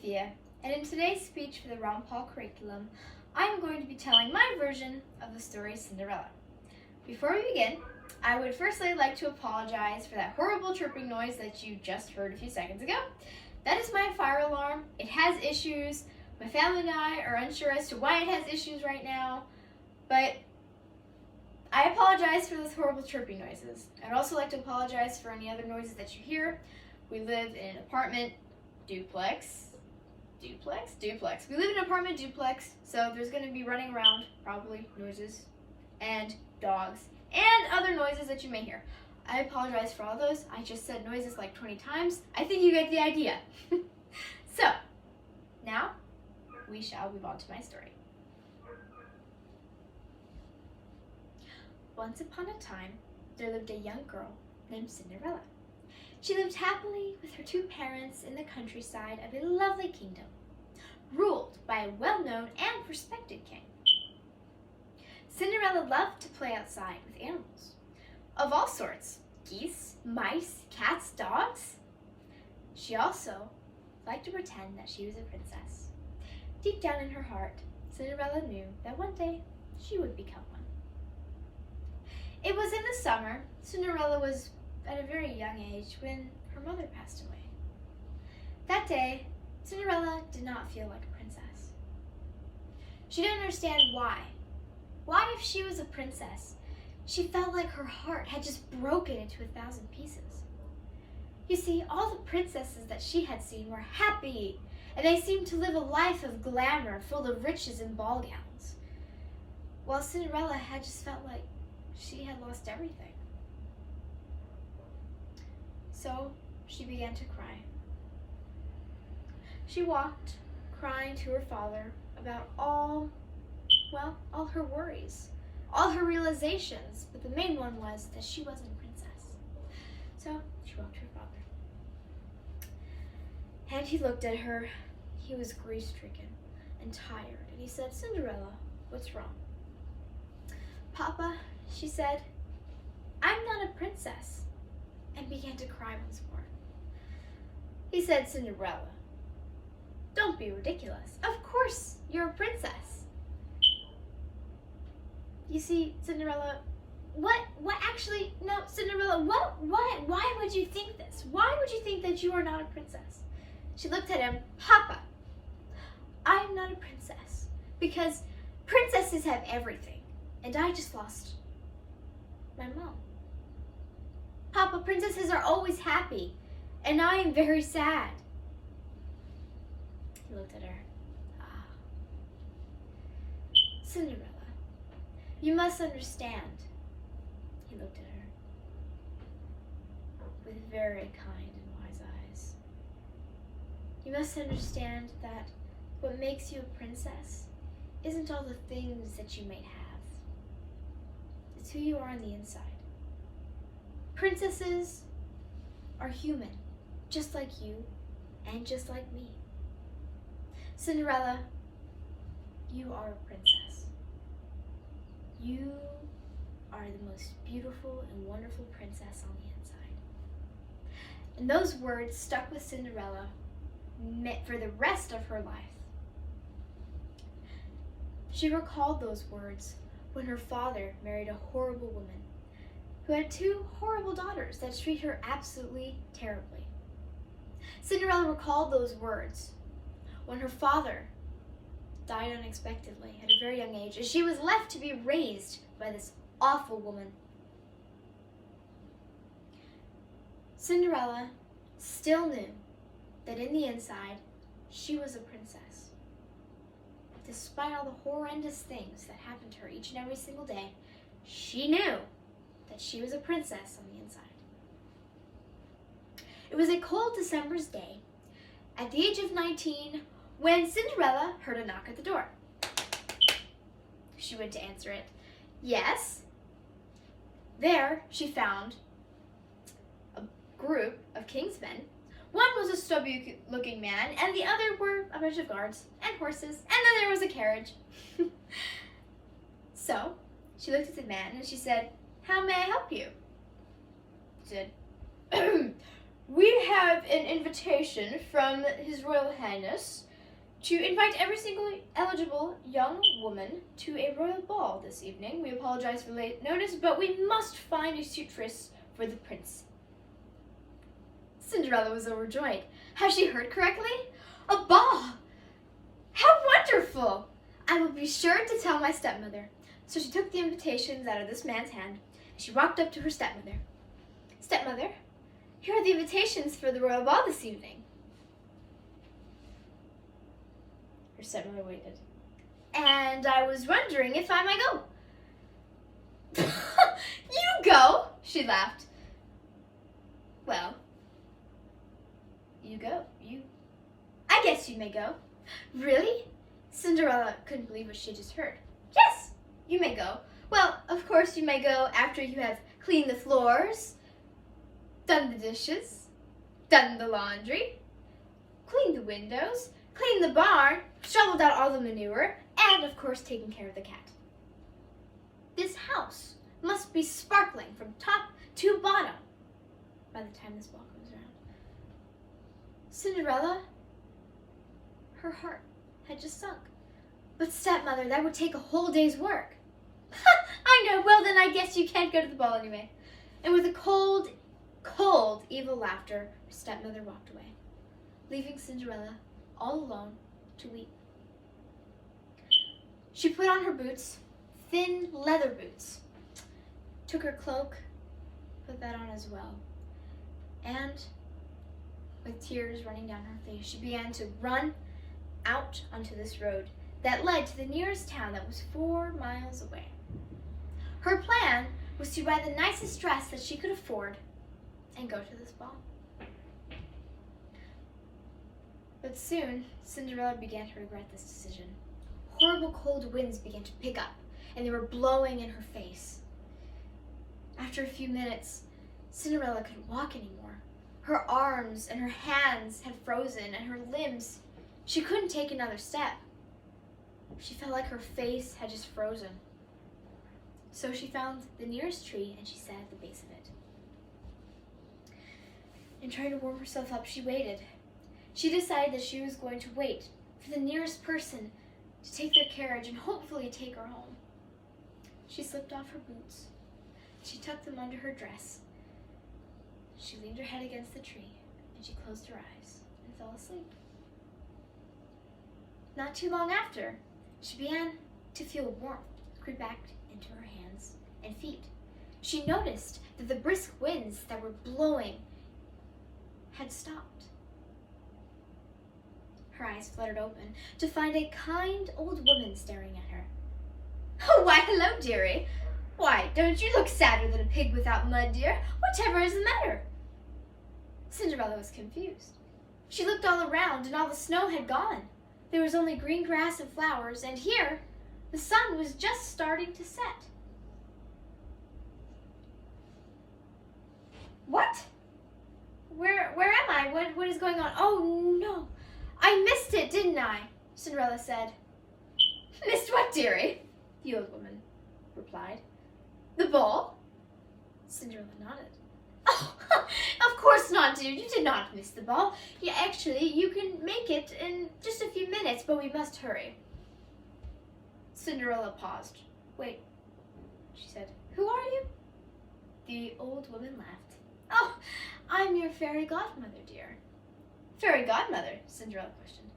Sophia, and in today's speech for the Ron Paul curriculum, I'm going to be telling my version of the story Cinderella. Before we begin, I would firstly like to apologize for that horrible chirping noise that you just heard a few seconds ago. That is my fire alarm. It has issues. My family and I are unsure as to why it has issues right now, but I apologize for those horrible chirping noises. I'd also like to apologize for any other noises that you hear. We live in an apartment duplex. We live in an apartment duplex, so there's going to be running around, probably noises, and dogs, and other noises that you may hear. I apologize for all those. I just said noises like 20 times. I think you get the idea. So, now we shall move on to my story. Once upon a time, there lived a young girl named Cinderella. She lived happily with her two parents in the countryside of a lovely kingdom, ruled by a well-known and respected king. Cinderella loved to play outside with animals, of all sorts: geese, mice, cats, dogs. She also liked to pretend that she was a princess. Deep down in her heart, Cinderella knew that one day she would become one. It was in the summer. Cinderella was at a very young age when her mother passed away. That day, Cinderella did not feel like a princess. She didn't understand why. Why, if she was a princess, she felt like her heart had just broken into 1,000 pieces. You see, all the princesses that she had seen were happy, and they seemed to live a life of glamour full of riches and ball gowns, while Cinderella had just felt like she had lost everything. So she began to cry. She walked, crying to her father about all her worries, all her realizations, but the main one was that she wasn't a princess. So she walked to her father. And he looked at her. He was grief-stricken and tired, and he said, "Cinderella, what's wrong?" "Papa," she said, "I'm not a princess," and began to cry once more. He said, "Cinderella, don't be ridiculous. Of course you're a princess. You see, Cinderella, Cinderella, why would you think this? Why would you think that you are not a princess?" She looked at him. "Papa, I'm not a princess because princesses have everything, and I just lost my mom. Papa, princesses are always happy, and I am very sad." He looked at her. "Cinderella, you must understand." He looked at her with very kind and wise eyes. "You must understand that what makes you a princess isn't all the things that you may have. It's who you are on the inside. Princesses are human, just like you and just like me. Cinderella, you are a princess. You are the most beautiful and wonderful princess on the inside." And those words stuck with Cinderella for the rest of her life. She recalled those words when her father married a horrible woman who had two horrible daughters that treated her absolutely terribly. Cinderella recalled those words when her father died unexpectedly at a very young age, and she was left to be raised by this awful woman. Cinderella still knew that in the inside, she was a princess. Despite all the horrendous things that happened to her each and every single day, she knew that she was a princess on the inside. It was a cold December's day, at the age of 19, when Cinderella heard a knock at the door. She went to answer it. Yes. There she found a group of king's men. One was a stubby-looking man, and the other were a bunch of guards and horses, and then there was a carriage. So she looked at the man and she said, "How may I help you?" He said, we have an invitation from His Royal Highness to invite every single eligible young woman to a royal ball this evening. We apologize for late notice, but we must find a suitress for the prince. Cinderella was overjoyed. Has she heard correctly? A ball! How wonderful! I will be sure to tell my stepmother. So she took the invitations out of this man's hand, and she walked up to her stepmother. Stepmother, here are the invitations for the royal ball this evening. Her stepmother waited. And I was wondering if I might go. You go, she laughed. Well, you go. I guess you may go. Really? Cinderella couldn't believe what she just heard. Yes, you may go. Well, of course you may go after you have cleaned the floors, done the dishes, done the laundry, cleaned the windows, cleaned the barn, shoveled out all the manure, and of course taken care of the cat. This house must be sparkling from top to bottom by the time this ball comes around. Cinderella, her heart had just sunk. But stepmother, that would take a whole day's work. I know, well then I guess you can't go to the ball anyway. And with a cold, evil laughter, her stepmother walked away, leaving Cinderella all alone to weep. She put on her boots, thin leather boots, took her cloak, put that on as well, and with tears running down her face, she began to run out onto this road that led to the nearest town that was 4 miles away. Her plan was to buy the nicest dress that she could afford and go to this ball. But soon, Cinderella began to regret this decision. Horrible cold winds began to pick up, and they were blowing in her face. After a few minutes, Cinderella couldn't walk anymore. Her arms and her hands had frozen, and her limbs, she couldn't take another step. She felt like her face had just frozen. So she found the nearest tree and she sat at the base of it. And trying to warm herself up, she waited. She decided that she was going to wait for the nearest person to take their carriage and hopefully take her home. She slipped off her boots. She tucked them under her dress. She leaned her head against the tree and she closed her eyes and fell asleep. Not too long after, she began to feel warmth creep back into her hands and feet. She noticed that the brisk winds that were blowing had stopped. Her eyes fluttered open to find a kind old woman staring at her. Oh, why, hello, dearie. Why, don't you look sadder than a pig without mud, dear? Whatever is the matter? Cinderella was confused. She looked all around, and all the snow had gone. There was only green grass and flowers, and here, the sun was just starting to set. What? Where am I? What is going on? Oh, no. I missed it, didn't I? Cinderella said. Missed what, dearie? The old woman replied. The ball? Cinderella nodded. Oh, of course not, dear. You did not miss the ball. Yeah, actually, you can make it in just a few minutes, but we must hurry. Cinderella paused. Wait, she said. Who are you? The old woman laughed. Oh, I'm your fairy godmother, dear. Fairy godmother? Cinderella questioned.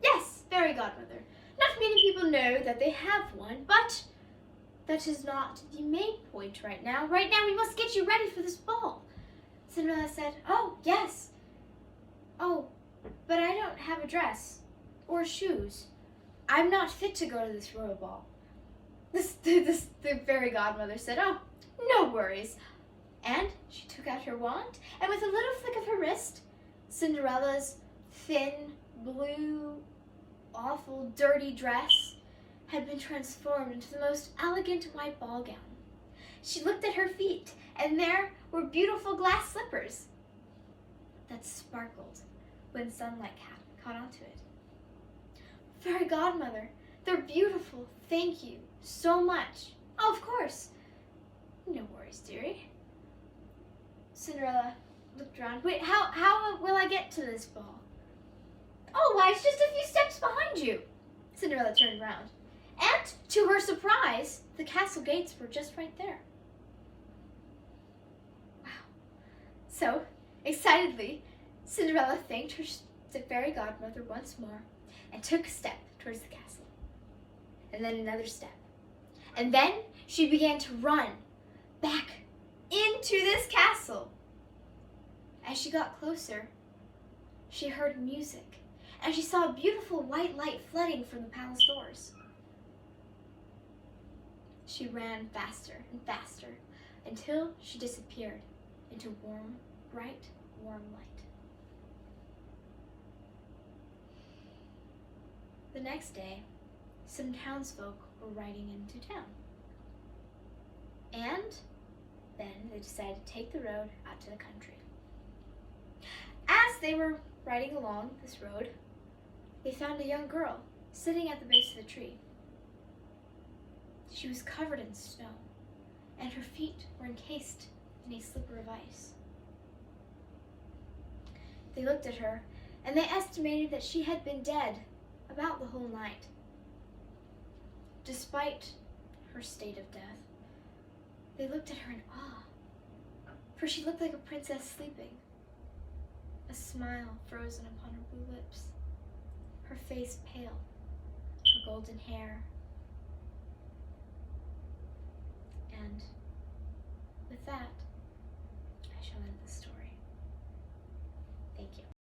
Yes, fairy godmother. Not many people know that they have one, but that is not the main point right now. Right now, we must get you ready for this ball. Cinderella said, oh, yes. Oh, but I don't have a dress or shoes. I'm not fit to go to this royal ball. The fairy godmother said, oh, no worries. And she took out her wand, and with a little flick of her wrist, Cinderella's thin, blue, awful, dirty dress had been transformed into the most elegant white ball gown. She looked at her feet, and there were beautiful glass slippers that sparkled when sunlight caught onto it. Fairy godmother, they're beautiful. Thank you so much. Oh, of course. No worries, dearie. Cinderella looked around. Wait, how will I get to this ball? Oh, why, it's just a few steps behind you. Cinderella turned around. And, to her surprise, the castle gates were just right there. Wow. So, excitedly, Cinderella thanked her fairy godmother once more and took a step towards the castle. And then another step. And then she began to run back into this castle. As she got closer, she heard music, and she saw a beautiful white light flooding from the palace doors. She ran faster and faster until she disappeared into bright, warm light. The next day, some townsfolk were riding into town. And then they decided to take the road out to the country. As they were riding along this road, they found a young girl sitting at the base of the tree. She was covered in snow, and her feet were encased in a slipper of ice. They looked at her, and they estimated that she had been dead about the whole night. Despite her state of death, they looked at her in awe, for she looked like a princess sleeping. A smile frozen upon her blue lips, her face pale, her golden hair. And with that, I shall end the story. Thank you.